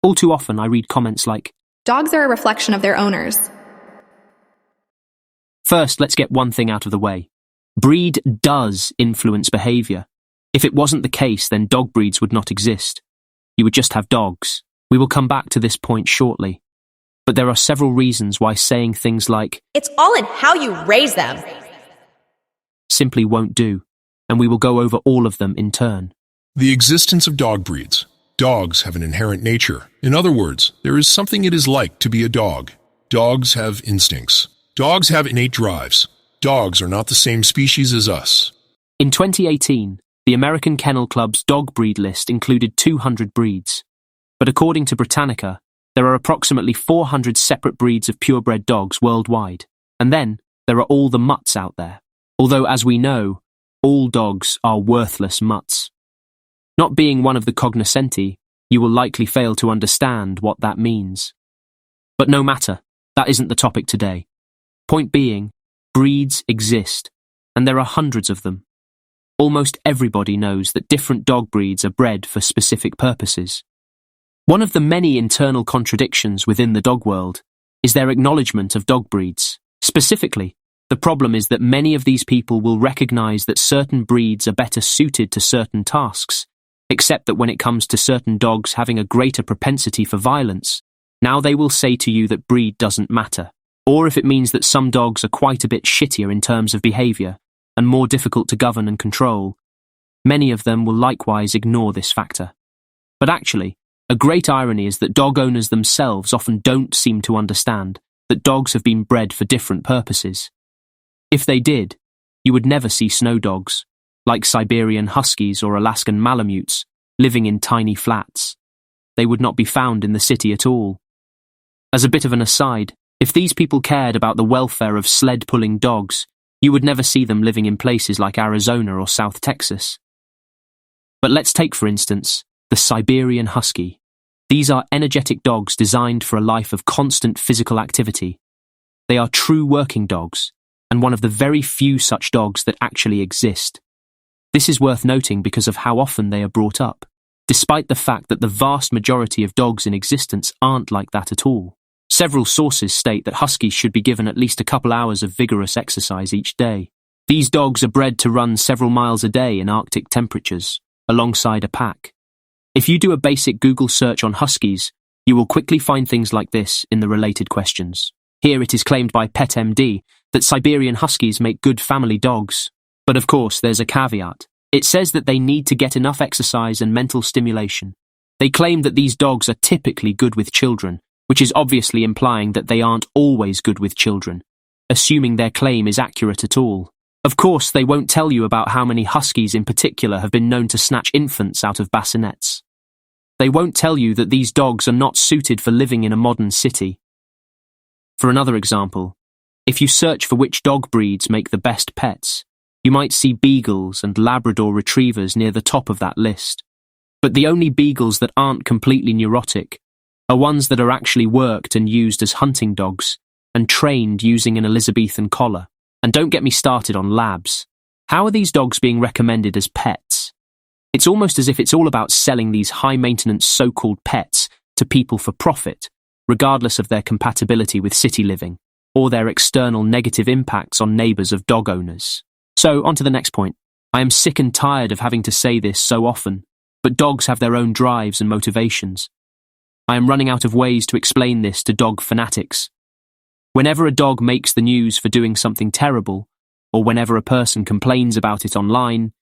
All too often I read comments like, "Dogs are a reflection of their owners." First, let's get one thing out of the way. Breed does influence behaviour. If it wasn't the case, then dog breeds would not exist. You would just have dogs. We will come back to this point shortly. But there are several reasons why saying things like, "It's all in how you raise them," simply won't do, and we will go over all of them in turn. The existence of dog breeds. Dogs have an inherent nature. In other words, there is something it is like to be a dog. Dogs have instincts. Dogs have innate drives. Dogs are not the same species as us. In 2018, the American Kennel Club's dog breed list included 200 breeds. But according to Britannica, there are approximately 400 separate breeds of purebred dogs worldwide. And then, there are all the mutts out there. Although, as we know, all dogs are worthless mutts. Not being one of the cognoscenti, you will likely fail to understand what that means. But no matter, that isn't the topic today. Point being, breeds exist, and there are hundreds of them. Almost everybody knows that different dog breeds are bred for specific purposes. One of the many internal contradictions within the dog world is their acknowledgement of dog breeds. Specifically, the problem is that many of these people will recognize that certain breeds are better suited to certain tasks, except that when it comes to certain dogs having a greater propensity for violence, now they will say to you that breed doesn't matter. Or if it means that some dogs are quite a bit shittier in terms of behavior and more difficult to govern and control, many of them will likewise ignore this factor. But actually, a great irony is that dog owners themselves often don't seem to understand that dogs have been bred for different purposes. If they did, you would never see snow dogs, like Siberian Huskies or Alaskan Malamutes, living in tiny flats. They would not be found in the city at all. As a bit of an aside, if these people cared about the welfare of sled-pulling dogs, you would never see them living in places like Arizona or South Texas. But let's take, for instance, the Siberian Husky. These are energetic dogs designed for a life of constant physical activity. They are true working dogs, and one of the very few such dogs that actually exist. This is worth noting because of how often they are brought up, despite the fact that the vast majority of dogs in existence aren't like that at all. Several sources state that huskies should be given at least a couple hours of vigorous exercise each day. These dogs are bred to run several miles a day in Arctic temperatures, alongside a pack. If you do a basic Google search on huskies, you will quickly find things like this in the related questions. Here it is claimed by PetMD that Siberian Huskies make good family dogs. But of course, there's a caveat. It says that they need to get enough exercise and mental stimulation. They claim that these dogs are typically good with children, which is obviously implying that they aren't always good with children, assuming their claim is accurate at all. Of course, they won't tell you about how many huskies in particular have been known to snatch infants out of bassinets. They won't tell you that these dogs are not suited for living in a modern city. For another example, if you search for which dog breeds make the best pets, you might see beagles and Labrador retrievers near the top of that list. But the only beagles that aren't completely neurotic are ones that are actually worked and used as hunting dogs and trained using an Elizabethan collar. And don't get me started on labs. How are these dogs being recommended as pets? It's almost as if it's all about selling these high-maintenance so-called pets to people for profit, regardless of their compatibility with city living or their external negative impacts on neighbours of dog owners. So, on to the next point. I am sick and tired of having to say this so often, but dogs have their own drives and motivations. I am running out of ways to explain this to dog fanatics. Whenever a dog makes the news for doing something terrible, or whenever a person complains about it online,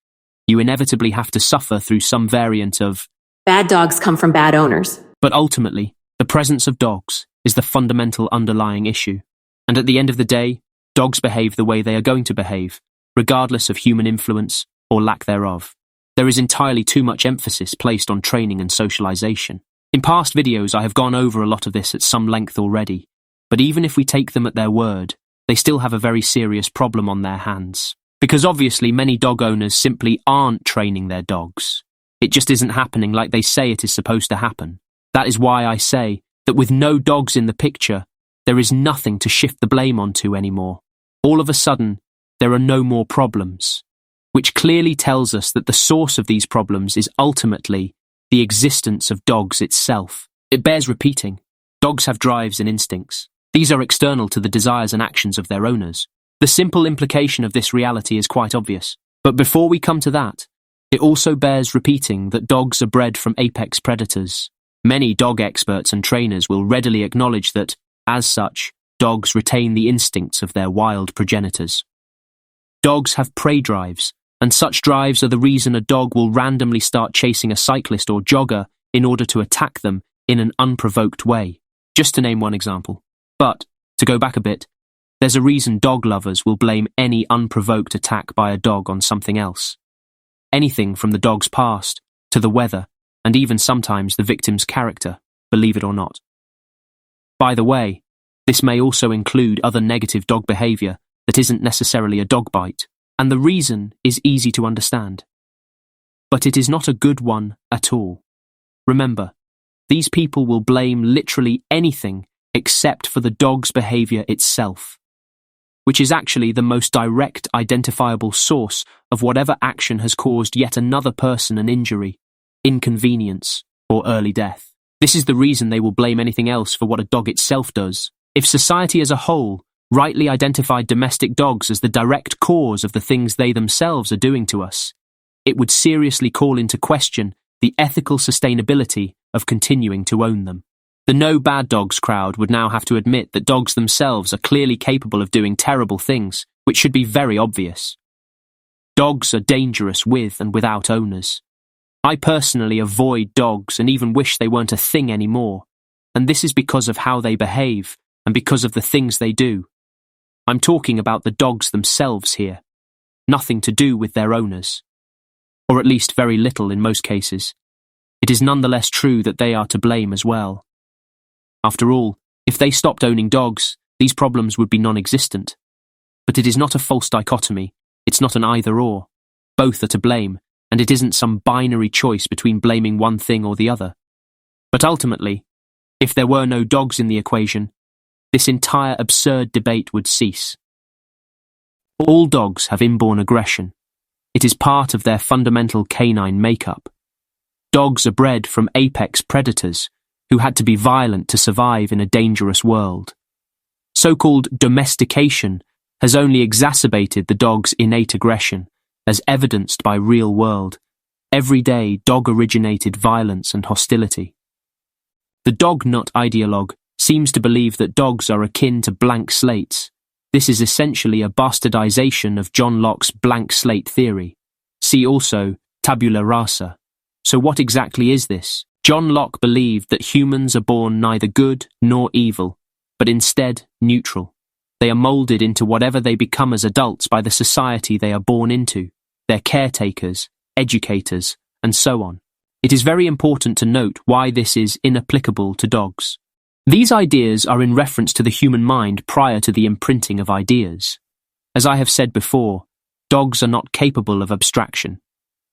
you inevitably have to suffer through some variant of "Bad dogs come from bad owners." But ultimately, the presence of dogs is the fundamental underlying issue. And at the end of the day, dogs behave the way they are going to behave, regardless of human influence or lack thereof. There is entirely too much emphasis placed on training and socialization. In past videos, I have gone over a lot of this at some length already, but even if we take them at their word, they still have a very serious problem on their hands. Because obviously many dog owners simply aren't training their dogs. It just isn't happening like they say it is supposed to happen. That is why I say that with no dogs in the picture, there is nothing to shift the blame onto anymore. All of a sudden, there are no more problems, which clearly tells us that the source of these problems is ultimately the existence of dogs itself. It bears repeating. Dogs have drives and instincts. These are external to the desires and actions of their owners. The simple implication of this reality is quite obvious. But before we come to that, it also bears repeating that dogs are bred from apex predators. Many dog experts and trainers will readily acknowledge that, as such, dogs retain the instincts of their wild progenitors. Dogs have prey drives, and such drives are the reason a dog will randomly start chasing a cyclist or jogger in order to attack them in an unprovoked way, just to name one example. But, to go back a bit, there's a reason dog lovers will blame any unprovoked attack by a dog on something else. Anything from the dog's past, to the weather, and even sometimes the victim's character, believe it or not. By the way, this may also include other negative dog behaviour that isn't necessarily a dog bite, and the reason is easy to understand. But it is not a good one at all. Remember, these people will blame literally anything except for the dog's behaviour itself, which is actually the most direct identifiable source of whatever action has caused yet another person an injury, inconvenience, or early death. This is the reason they will blame anything else for what a dog itself does. If society as a whole rightly identified domestic dogs as the direct cause of the things they themselves are doing to us, it would seriously call into question the ethical sustainability of continuing to own them. The no bad dogs crowd would now have to admit that dogs themselves are clearly capable of doing terrible things, which should be very obvious. Dogs are dangerous with and without owners. I personally avoid dogs and even wish they weren't a thing anymore, and this is because of how they behave and because of the things they do. I'm talking about the dogs themselves here, nothing to do with their owners, or at least very little in most cases. It is nonetheless true that they are to blame as well. After all, if they stopped owning dogs, these problems would be non-existent. But it is not a false dichotomy, it's not an either-or. Both are to blame, and it isn't some binary choice between blaming one thing or the other. But ultimately, if there were no dogs in the equation, this entire absurd debate would cease. All dogs have inborn aggression. It is part of their fundamental canine makeup. Dogs are bred from apex predators who had to be violent to survive in a dangerous world. So-called domestication has only exacerbated the dog's innate aggression, as evidenced by real-world, everyday dog-originated violence and hostility. The dog nut ideologue seems to believe that dogs are akin to blank slates. This is essentially a bastardization of John Locke's blank slate theory. See also tabula rasa. So what exactly is this? John Locke believed that humans are born neither good nor evil, but instead neutral. They are moulded into whatever they become as adults by the society they are born into, their caretakers, educators, and so on. It is very important to note why this is inapplicable to dogs. These ideas are in reference to the human mind prior to the imprinting of ideas. As I have said before, dogs are not capable of abstraction.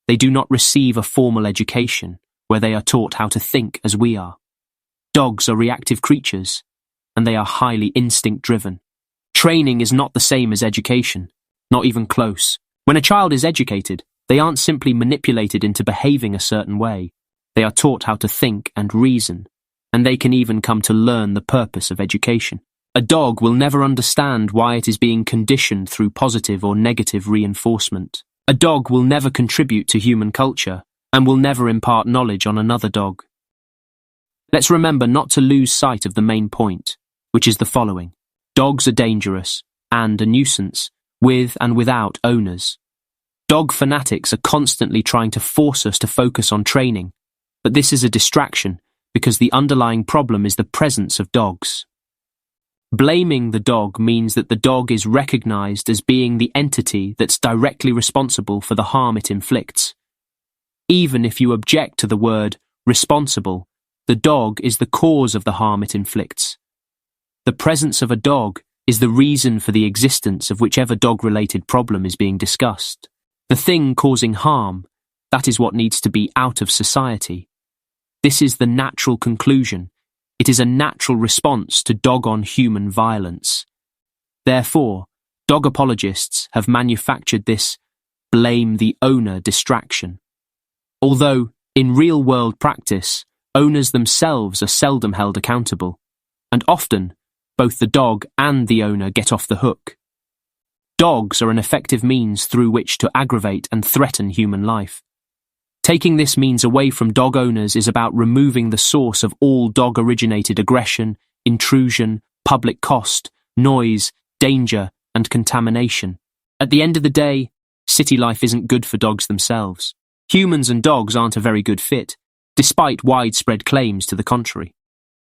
They do not receive a formal education where they are taught how to think as we are. Dogs are reactive creatures, and they are highly instinct-driven. Training is not the same as education, not even close. When a child is educated, they aren't simply manipulated into behaving a certain way. They are taught how to think and reason, and they can even come to learn the purpose of education. A dog will never understand why it is being conditioned through positive or negative reinforcement. A dog will never contribute to human culture and will never impart knowledge on another dog. Let's remember not to lose sight of the main point, which is the following. Dogs are dangerous and a nuisance, with and without owners. Dog fanatics are constantly trying to force us to focus on training, but this is a distraction because the underlying problem is the presence of dogs. Blaming the dog means that the dog is recognized as being the entity that's directly responsible for the harm it inflicts. Even if you object to the word responsible, the dog is the cause of the harm it inflicts. The presence of a dog is the reason for the existence of whichever dog-related problem is being discussed. The thing causing harm, that is what needs to be out of society. This is the natural conclusion. It is a natural response to dog-on-human violence. Therefore, dog apologists have manufactured this blame the owner distraction. Although, in real-world practice, owners themselves are seldom held accountable, and often, both the dog and the owner get off the hook. Dogs are an effective means through which to aggravate and threaten human life. Taking this means away from dog owners is about removing the source of all dog-originated aggression, intrusion, public cost, noise, danger, and contamination. At the end of the day, city life isn't good for dogs themselves. Humans and dogs aren't a very good fit, despite widespread claims to the contrary.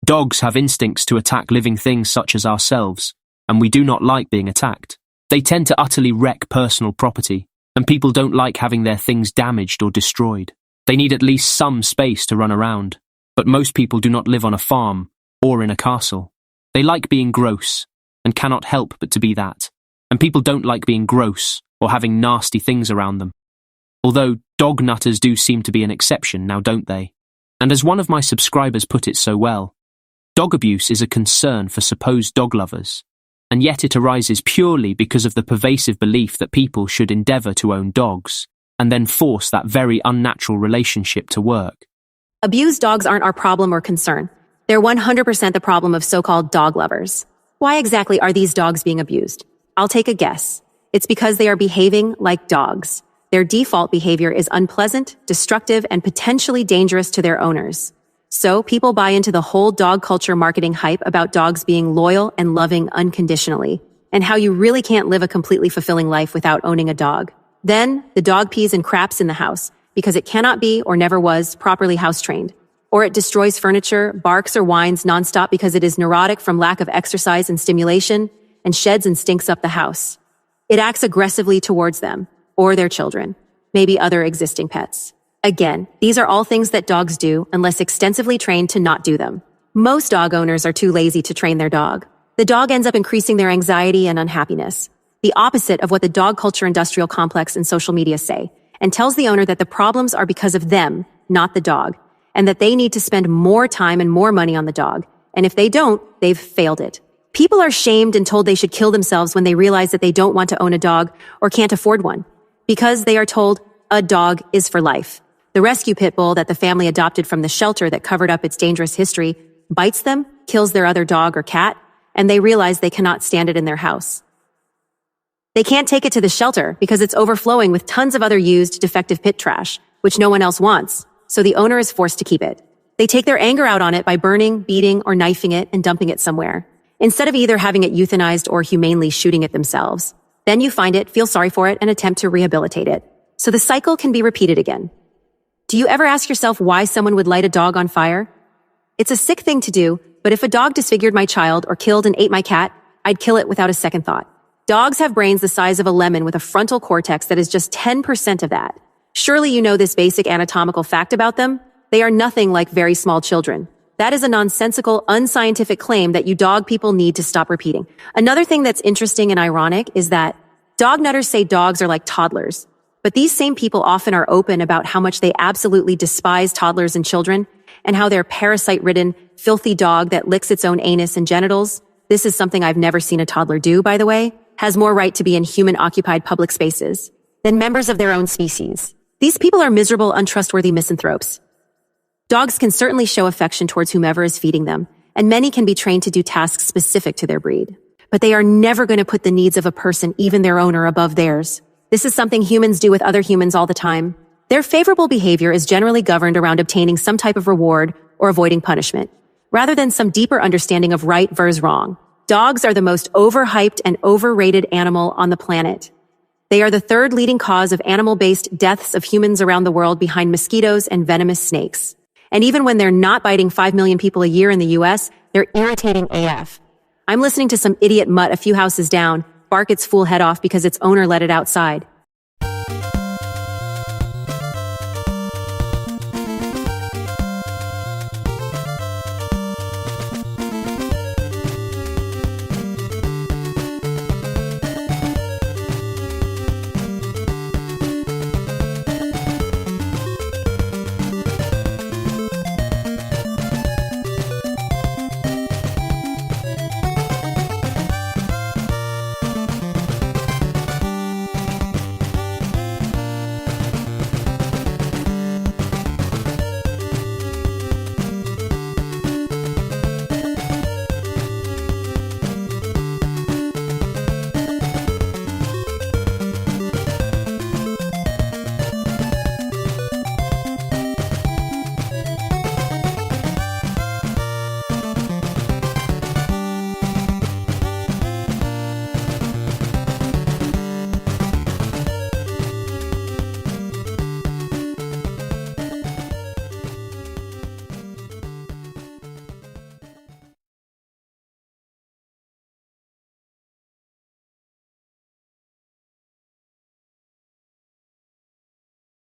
Dogs have instincts to attack living things such as ourselves, and we do not like being attacked. They tend to utterly wreck personal property, and people don't like having their things damaged or destroyed. They need at least some space to run around, but most people do not live on a farm or in a castle. They like being gross, and cannot help but to be that, and people don't like being gross or having nasty things around them. Although dog nutters do seem to be an exception now, don't they? And as one of my subscribers put it so well, dog abuse is a concern for supposed dog lovers, and yet it arises purely because of the pervasive belief that people should endeavour to own dogs, and then force that very unnatural relationship to work. Abused dogs aren't our problem or concern. They're 100% the problem of so-called dog lovers. Why exactly are these dogs being abused? I'll take a guess. It's because they are behaving like dogs. Their default behavior is unpleasant, destructive, and potentially dangerous to their owners. So people buy into the whole dog culture marketing hype about dogs being loyal and loving unconditionally, and how you really can't live a completely fulfilling life without owning a dog. Then, the dog pees and craps in the house, because it cannot be or never was properly house-trained. Or it destroys furniture, barks or whines nonstop because it is neurotic from lack of exercise and stimulation, and sheds and stinks up the house. It acts aggressively towards them, or their children, maybe other existing pets. Again, these are all things that dogs do unless extensively trained to not do them. Most dog owners are too lazy to train their dog. The dog ends up increasing their anxiety and unhappiness, the opposite of what the dog culture industrial complex and social media say, and tells the owner that the problems are because of them, not the dog, and that they need to spend more time and more money on the dog, and if they don't, they've failed it. People are shamed and told they should kill themselves when they realize that they don't want to own a dog or can't afford one, because they are told a dog is for life. The rescue pit bull that the family adopted from the shelter that covered up its dangerous history bites them, kills their other dog or cat, and they realize they cannot stand it in their house. They can't take it to the shelter because it's overflowing with tons of other used, defective pit trash, which no one else wants, so the owner is forced to keep it. They take their anger out on it by burning, beating, or knifing it and dumping it somewhere, instead of either having it euthanized or humanely shooting it themselves. Then you find it, feel sorry for it, and attempt to rehabilitate it. So the cycle can be repeated again. Do you ever ask yourself why someone would light a dog on fire? It's a sick thing to do, but if a dog disfigured my child or killed and ate my cat, I'd kill it without a second thought. Dogs have brains the size of a lemon with a frontal cortex that is just 10% of that. Surely you know this basic anatomical fact about them? They are nothing like very small children. That is a nonsensical, unscientific claim that you dog people need to stop repeating. Another thing that's interesting and ironic is that dog nutters say dogs are like toddlers. But these same people often are open about how much they absolutely despise toddlers and children, and how their parasite-ridden, filthy dog that licks its own anus and genitals, this is something I've never seen a toddler do, by the way, has more right to be in human-occupied public spaces than members of their own species. These people are miserable, untrustworthy misanthropes. Dogs can certainly show affection towards whomever is feeding them, and many can be trained to do tasks specific to their breed. But they are never going to put the needs of a person, even their owner, above theirs. This is something humans do with other humans all the time. Their favorable behavior is generally governed around obtaining some type of reward or avoiding punishment, rather than some deeper understanding of right versus wrong. Dogs are the most overhyped and overrated animal on the planet. They are the third leading cause of animal-based deaths of humans around the world behind mosquitoes and venomous snakes. And even when they're not biting 5 million people a year in the US, they're irritating AF. I'm listening to some idiot mutt a few houses down bark its fool head off because its owner let it outside.